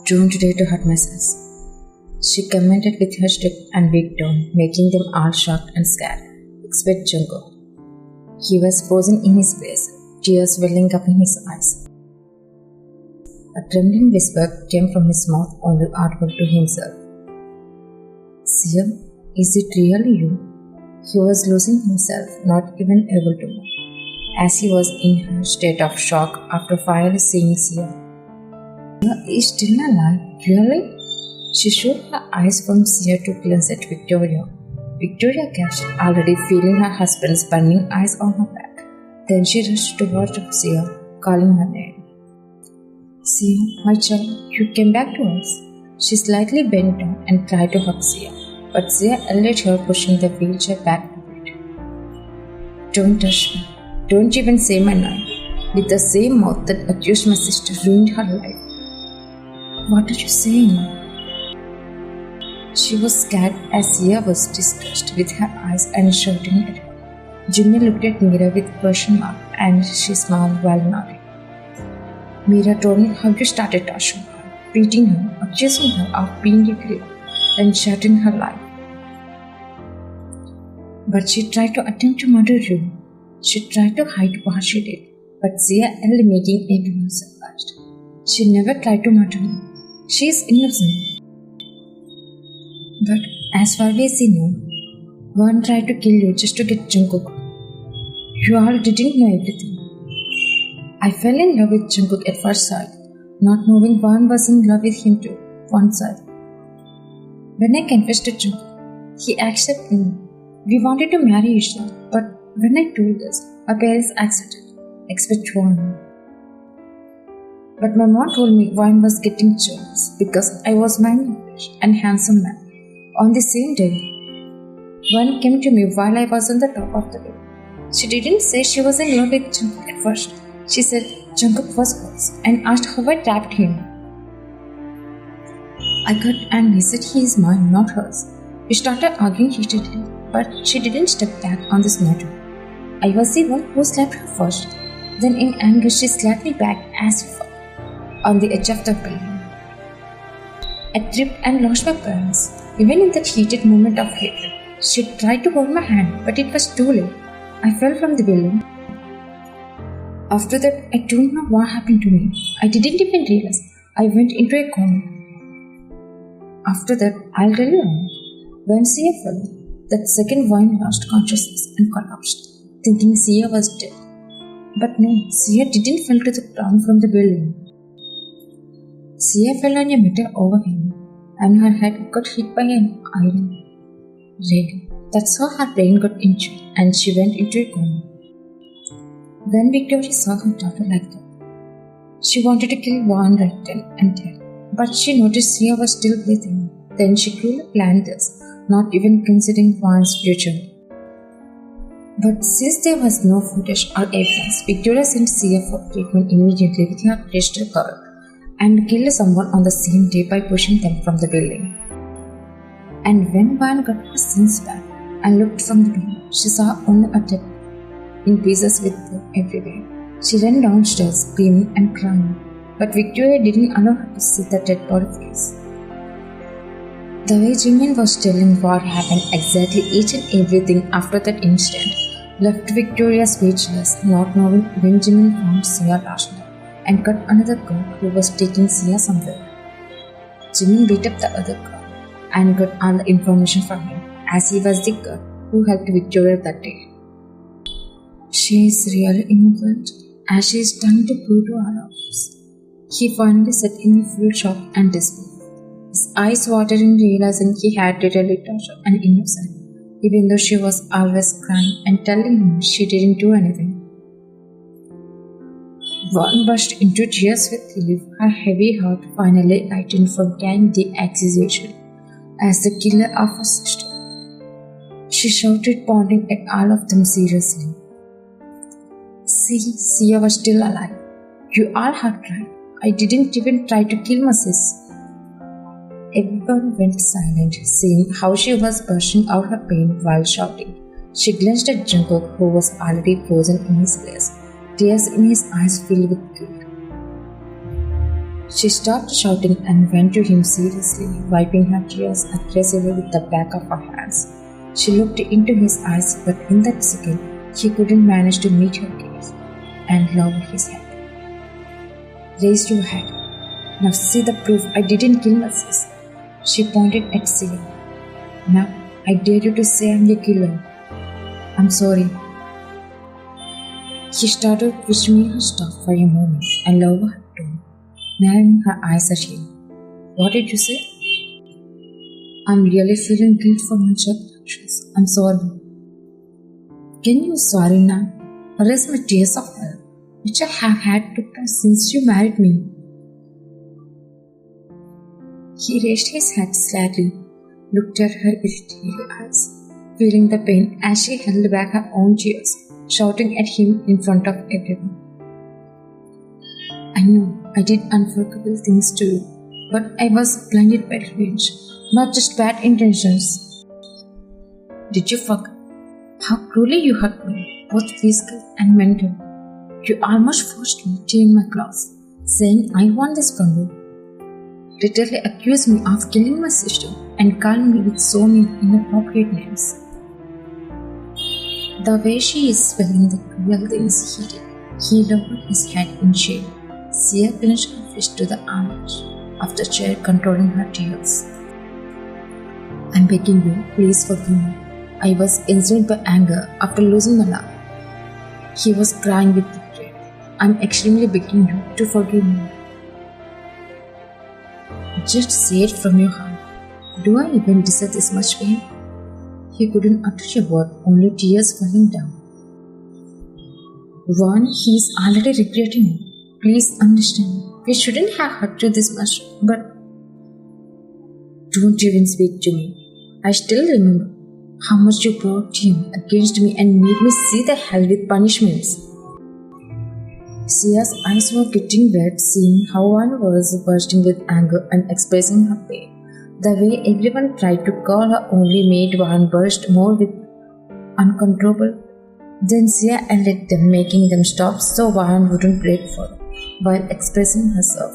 Don't dare to hurt my sis, she commented with her strict and weak tone, making them all shocked and scared, except Jungkook. He was frozen in his place, tears welling up in his eyes. A trembling whisper came from his mouth, only audible to himself. Sia, is it really you? He was losing himself, not even able to move, as he was in her state of shock after finally seeing Sia. Sia is still alive, really? She shook her eyes from Sia to glance at Victoria. Victoria gasped, already feeling her husband's burning eyes on her back. Then she rushed towards Sia, calling her name. Sia, my child, you came back to us. She slightly bent down and tried to hug Sia, but Sia yelled at her, pushing the wheelchair back a bit. Don't touch me. Don't even say my name. With the same mouth that accused my sister ruined her life. What are you saying? She was scared as Sia was distressed with her eyes and shouting at her. Jimmy looked at Mira with a question mark and she smiled while nodding. Mira told me how you started touching her, beating her, accusing her of being a killer, and shattering her life. But she tried to attempt to murder you. She tried to hide what she did, but Sia yelled, making everyone surprised. She never tried to murder me. She is innocent. But as far as we know, one tried to kill you just to get Jungkook. You all didn't know everything. I fell in love with Jungkook at first sight, not knowing one was in love with him too, one side. When I confessed to Jungkook, he accepted me. We wanted to marry each other, but when I told this, our parents accepted, except one. But my mom told me one was getting jealous because I was malnourished and handsome man. On the same day, one came to me while I was on the top of the bed. She didn't say she was in love with Jungkook at first. She said Jungkook was hers and asked how I tapped him. I got angry and said he is mine, not hers. We started arguing heatedly, but she didn't step back on this matter. I was the one who slapped her first. Then in anger she slapped me back as before, on the edge of the building. I tripped and lost my balance. Even in that heated moment of hatred, she tried to hold my hand, but it was too late. I fell from the building. After that, I don't know what happened to me. I didn't even realize. I went into a coma. After that, I'll tell you all. When Sia fell, that second wine lost consciousness and collapsed, thinking Sia was dead. But no, Sia didn't fall to the ground from the building. Sia fell on a metal overhang, and her head got hit by an iron rail. That's how her brain got injured, and she went into a coma. When Victoria saw her daughter like that, she wanted to kill Juan right then and there, but she noticed Sia was still breathing. Then she cruelly planned this, not even considering Juan's future. But since there was no footage or evidence, Victoria sent Sia for treatment immediately with her crystal cover and killed someone on the same day by pushing them from the building. And when Juan got her sense back and looked from the building, she saw only a dead in pieces with blood everywhere. She ran downstairs screaming and crying, but Victoria didn't allow her to see the dead body face. The way Jimin was telling what happened exactly each and everything after that incident left Victoria speechless, not knowing when Jimin found Sia last night and got another girl who was taking Sia somewhere. Jimin beat up the other girl and got all the information from him, as he was the girl who helped Victoria that day. She is really innocent, as she is trying to prove to all of us. He finally said in full shock and disbelief, his eyes watering, realizing he had literally touched an innocent, even though she was always crying and telling him she didn't do anything. Vaughn burst into tears with relief, her heavy heart finally lightened from carrying the accusation as the killer of her sister. She shouted, pointing at all of them seriously. See, Sia was still alive. You all had tried. I didn't even try to kill my sis. Everyone went silent, seeing how she was bursting out her pain while shouting. She glanced at Jungkook, who was already frozen in his place, tears in his eyes filled with guilt. She stopped shouting and went to him seriously, wiping her tears aggressively with the back of her hands. She looked into his eyes, but in that second, he couldn't manage to meet her gaze and lowered his head. Raise your head. Now see the proof I didn't kill my sis. She pointed at Sia. Now I dare you to say I'm the killer. I'm sorry. She started questioning her stop for a moment and lowered her tone, narrowing her eyes at him. What did you say? I'm really feeling guilt for my job actions. I'm sorry. Can you sorry now? Erase my tears of hell, which I have had to cry since you married me. He raised his head slightly, looked at her with teary eyes, feeling the pain as she held back her own tears, shouting at him in front of everyone. I know I did unforgivable things to you, but I was blinded by revenge, not just bad intentions. Did you forget how cruelly you hurt me, both physical and mental? You almost forced me to in my class, saying I want this from you. Literally accused me of killing my sister and called me with so many inappropriate names. The way she is spelling the cruel things he did, he lowered his head in shame. Sia clenched her fist to the armrest of the chair, controlling her tears. I'm begging you, please forgive me. I was insulted by anger after losing my love. He was crying with regret. I'm extremely begging you to forgive me. Just say it from your heart. Do I even deserve this much pain? He couldn't utter a word, only tears falling down. One, he is already regretting it. Please understand, we shouldn't have hurt you this much, but don't even speak to me. I still remember how much you brought him against me and made me see the hell with punishments. Sia's eyes were getting wet, seeing how one was bursting with anger and expressing her pain. The way everyone tried to call her only made one burst more with uncontrollable. Then Sia yelled at them, making them stop so one wouldn't break for her while expressing herself.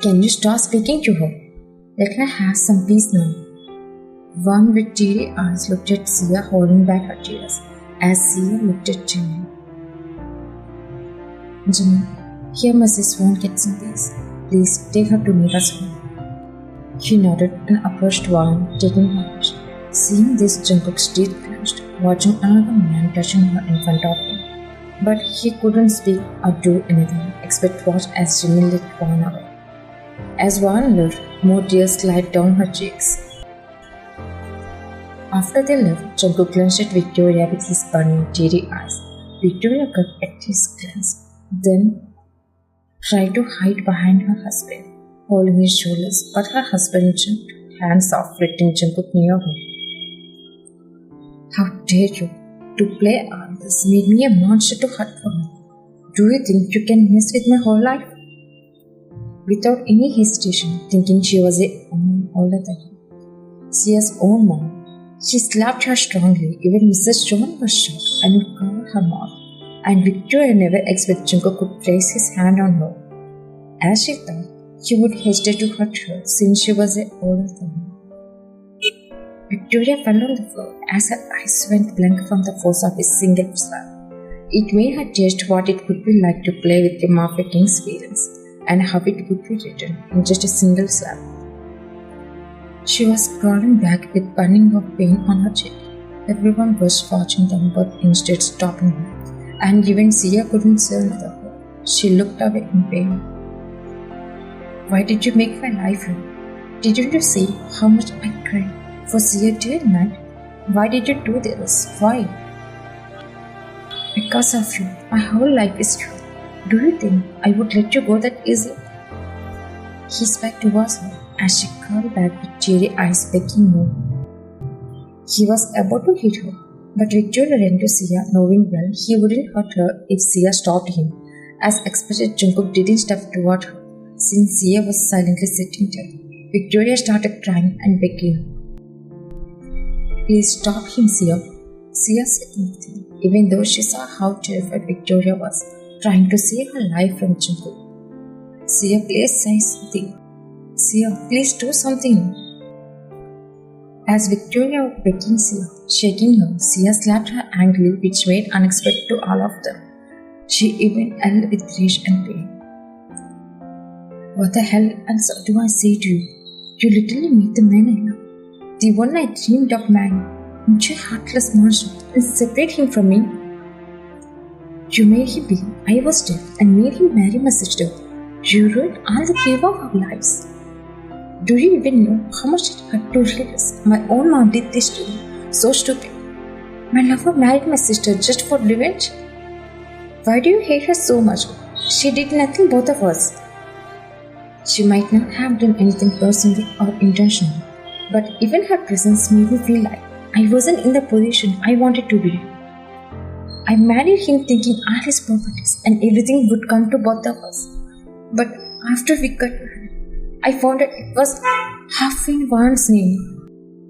Can you stop speaking to her? Let her have some peace now. One with teary eyes looked at Sia, holding back her tears, as Sia looked at Jimmy. Jimmy, here my sis won't get some peace. Please take her to Mira's home. He nodded and approached Wan, taking her hand. Seeing this, Jungkook's teeth clenched, watching another man touching her in front of him. But he couldn't speak or do anything except watch as Jimmy led Wan away. As Wan left, more tears slid down her cheeks. After they left, Jungkook glanced at Victoria with his burning, teary eyes. Victoria got at his glance, then tried to hide behind her husband, holding his shoulders, but her husband jumped hands off, letting Jungkook near him. How dare you! To play all this made me a monster to hurt for her. Do you think you can mess with my whole life? Without any hesitation, thinking she was a woman older than him, Sia's own mom, she slapped her strongly. Even Mrs. John was shocked and would cover her mouth. And Victoria never expected Jungkook could place his hand on her. As she thought, he would hesitate to hurt her since she was older than him. Victoria fell on the floor as her eyes went blank from the force of his single slap. It made her taste what it would be like to play with the Mafia King's feelings and how it would be written in just a single slap. She was crawling back with burning of pain on her cheek. Everyone was watching them but instead stopping her, and even Sia couldn't say another word. She looked away in pain. Why did you make my life hell? Didn't you see how much I cried for Sia day and night? Why did you do this? Why? Because of you, my whole life is true. Do you think I would let you go that easily? He spoke towards her as she crawled back with teary eyes, begging more. He was about to hit her, but Victoria ran to Sia, knowing well he wouldn't hurt her if Sia stopped him. As expected, Jungkook didn't step toward her, since Sia was silently sitting there. Victoria started crying and begging. Please stop him, Sia. Sia said nothing, even though she saw how terrified Victoria was, trying to save her life from Jungkook. Sia, please say something. Sia, please do something. As Victoria was begging Sia, shaking her, Sia slapped her angrily, which made unexpected to all of them. She even yelled with rage and pain. What the hell else do I say to you? You literally made the man I love, the one I dreamed of marrying, into a heartless monster and separate him from me. You made him believe I was dead and made him marry my sister. You ruined all the flavor of our lives. Do you even know how much it hurt to realize my own mom did this to me? So stupid. My lover married my sister just for revenge? Why do you hate her so much? She did nothing, both of us. She might not have done anything personally or intentionally, but even her presence made me feel like I wasn't in the position I wanted to be. I married him thinking all his properties and everything would come to both of us. But after we got married, I found out it was half in one's name.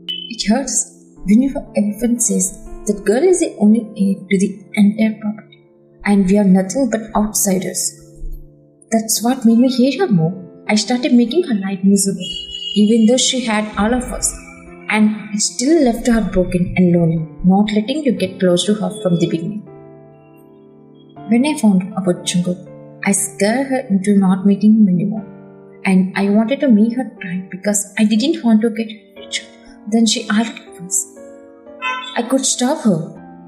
It hurts whenever everyone says that girl is the only heir to the entire property and we are nothing but outsiders. That's what made me hate her more. I started making her life miserable, even though she had all of us, and it still left her broken and lonely, not letting you get close to her from the beginning. When I found out about Jungkook, I scared her into not meeting him anymore, and I wanted to make her cry because I didn't want to get richer than she already was. I could stop her,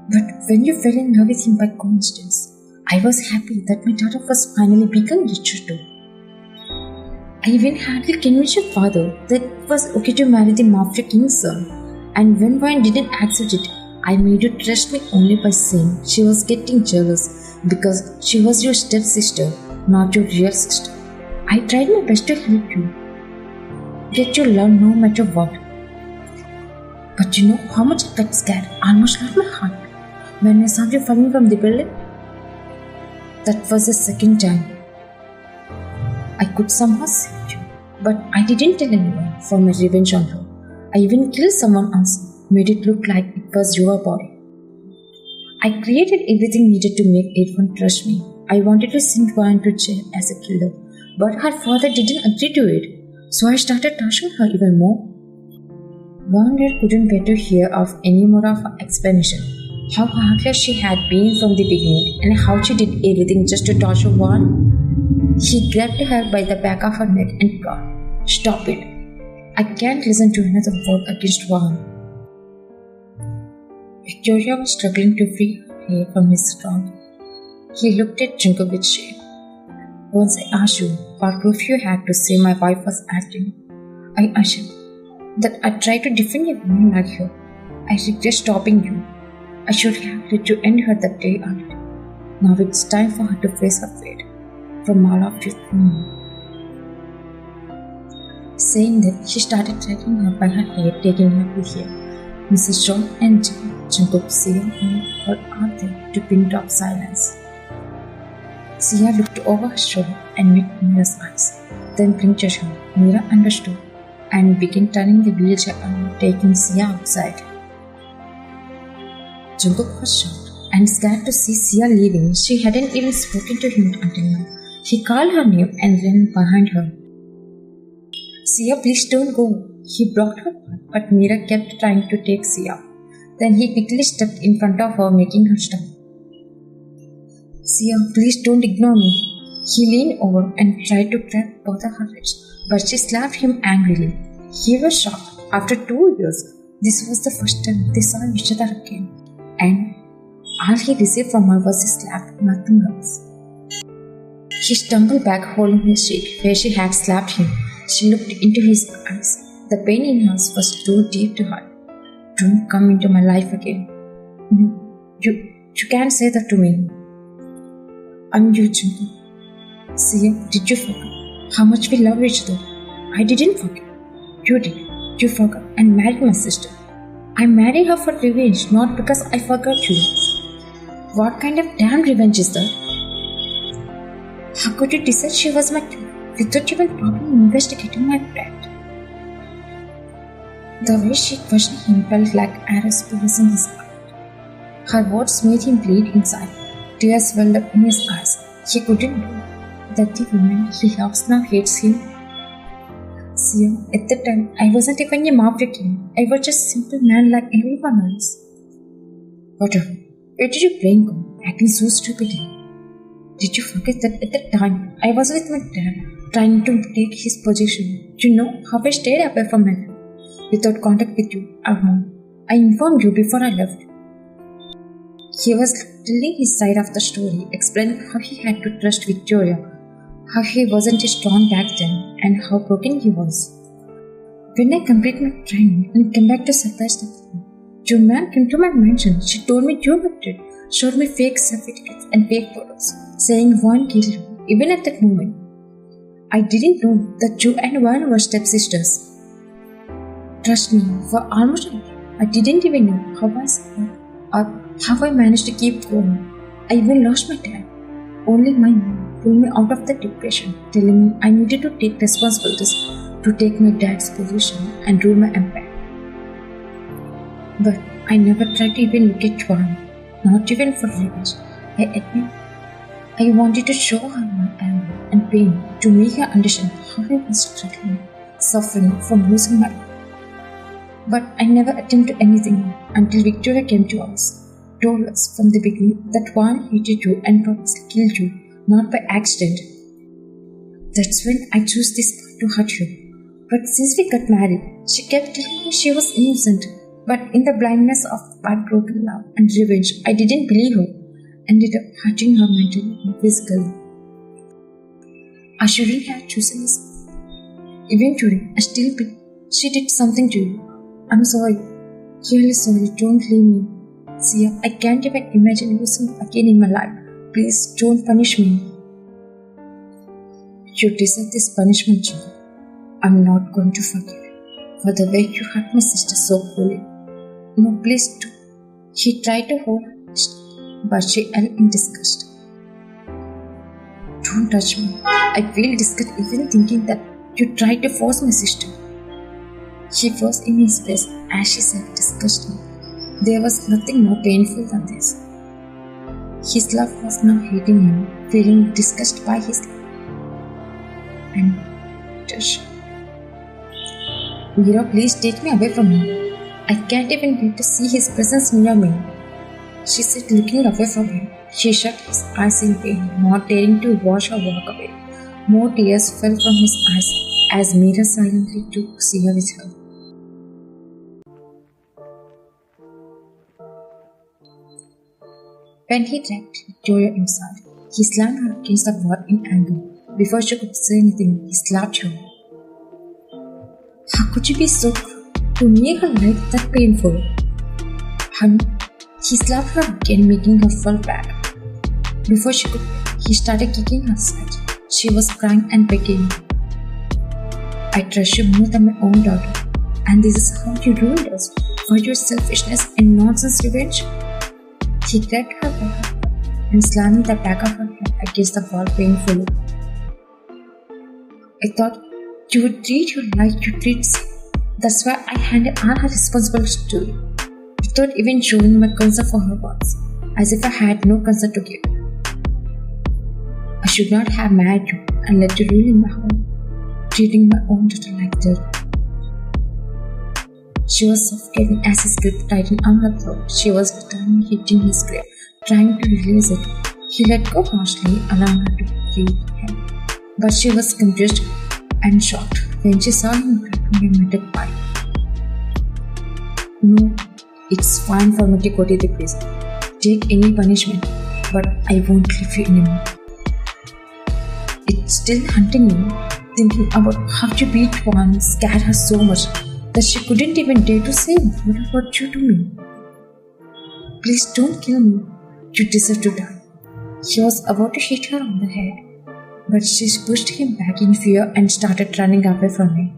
but when you fell in love with him by coincidence, I was happy that my daughter was finally becoming richer too. I even had to convince your father that it was okay to marry the Mafia king's son, and when Wine didn't accept it, I made you trust me only by saying she was getting jealous because she was your stepsister, not your real sister. I tried my best to help you get your love no matter what. But you know how much I got scared, almost lost my heart, when I saw you falling from the building? That was the second time. I could somehow save you, but I didn't tell anyone for my revenge on her. I even killed someone else, made it look like it was your body. I created everything needed to make everyone trust me. I wanted to send Wine to jail as a killer, but her father didn't agree to it, so I started torturing her even more. Wanda couldn't bear to hear of any more of her explanation, how heartless she had been from the beginning and how she did everything just to torture Wanda. He grabbed her by the back of her neck and called, "Stop it. I can't listen to another word against Wanda." Victoria was struggling to free her hair from his throat. He looked at Jungkook with shame. "Once I asked you what proof you had to say my wife was acting, I assumed that I tried to defend a woman like her. I regret stopping you. I should have let you end her that day already. Now it's time for her to face her fate from all of you." Saying that, she started dragging her by her hair, taking her to here. Mrs. John and Jungkook, Sia and were out there to pin drop silence. Sia looked over her shoulder and met Mira's eyes, then blinked at her. Mira understood and began turning the wheelchair around, taking Sia outside. Jungkook was shocked and scared to see Sia leaving. She hadn't even spoken to him until now. He called her name and ran behind her. "Sia, please don't go." He blocked her path, but Mira kept trying to take Sia. Then he quickly stepped in front of her, making her stop. "Sia, please don't ignore me." He leaned over and tried to grab both of her wrists, but she slapped him angrily. He was shocked. After 2 years, this was the first time they saw each other again, and all he received from her was a slap, nothing else. He stumbled back, holding his cheek where she had slapped him. She looked into his eyes. The pain in hers was too deep to hide. "Don't come into my life again. No, you can't say that to me. I'm you, Jungkook. Sia, did you forget how much we love each other?" "I didn't forget. You did. You forgot and married my sister. I married her for revenge, not because I forgot you." "What kind of damn revenge is that? How could you decide she was my killer without even properly investigating my death?" The way she questioned him felt like arrows piercing his heart. Her words made him bleed inside. Tears welled up in his eyes. He couldn't do that the woman he loves now hates him? See, at the time, I wasn't even a Mafia king. I was just a simple man like everyone else. Whatever. Where did your brain go? Acting so stupidly. Did you forget that at the time, I was with my dad, trying to take his position? You know how I stayed away from him, without contact with you or mom. I informed you before I left. He was telling his side of the story, explaining how he had to trust Victoria, how he wasn't strong back then, and how broken he was. When I completed my training and came back to surprise them, your man came to my mansion. She told me you were dead, showed me fake certificates and fake photos, saying Juan killed you. Even at that moment, I didn't know that you and Juan were stepsisters. Trust me, for almost a year, I didn't even know how I survived or how I managed to keep going. I even lost my dad. Only my mom pulled me out of the depression, telling me I needed to take responsibilities to take my dad's position and rule my empire. But I never tried to even look at Juan, not even for revenge. I admit I wanted to show her my anger and pain to make her understand how I was struggling, suffering from losing my life. But I never attempted anything until Victoria came to us, told us from the beginning that Juan hated you and purposely killed you, not by accident. That's when I chose this path to hurt you. But since we got married, she kept telling me she was innocent. But in the blindness of heartbroken love and revenge, I didn't believe her, ended up hurting her mentally and physically. I shouldn't have chosen this. Even today, I still believe she did something to you. I'm sorry. Really sorry. Don't leave me. Sia, I can't even imagine losing you again in my life. Please don't punish me. You deserve this punishment, Joe. I'm not going to forgive you for the way you hurt my sister so cruelly. No, please do. He tried to hold her, but she fell in disgust. Don't touch me. I feel disgust even thinking that you tried to force my sister. She froze in his place as she said disgustingly. There was nothing more painful than this. His love was now hating him, feeling disgusted by his love. And touch. Mira, please take me away from him. I can't even bear to see his presence near me. She said, looking away from him. She shut his eyes in pain, not daring to watch her walk away. More tears fell from his eyes as Mira silently took Sia with her. When he dragged Victoria inside, he slammed her against the wall in anger. Before she could say anything, he slapped her. How could you be so cruel to make her life that painful? Honey, he slapped her again, making her fall back. Before she could, he started kicking her side. She was crying and begging. I trust you more than my own daughter, and this is how you ruined us for your selfishness and nonsense revenge. He grabbed her by her hair and slammed the back of her head against the wall painfully. I thought you would treat her like you treat Sia. That's why I handed all her responsibilities to you, without even showing my concern for her once, as if I had no concern to give. I should not have married you and let you rule in my home, treating my own daughter like that. She was suffocating as his grip tightened on her throat. She was bitterly hitting his grip, trying to release it. He let go harshly, allowing her to breathe him. But she was confused and shocked when she saw him cracking a metal pipe. No, it's fine for me to go to the priest. Take any punishment, but I won't leave you anymore. It's still haunting me, thinking about how you beat Juan scared her so much that she couldn't even dare to say what about you to me. Please don't kill me. You deserve to die. He was about to hit her on the head, but she pushed him back in fear and started running away from me.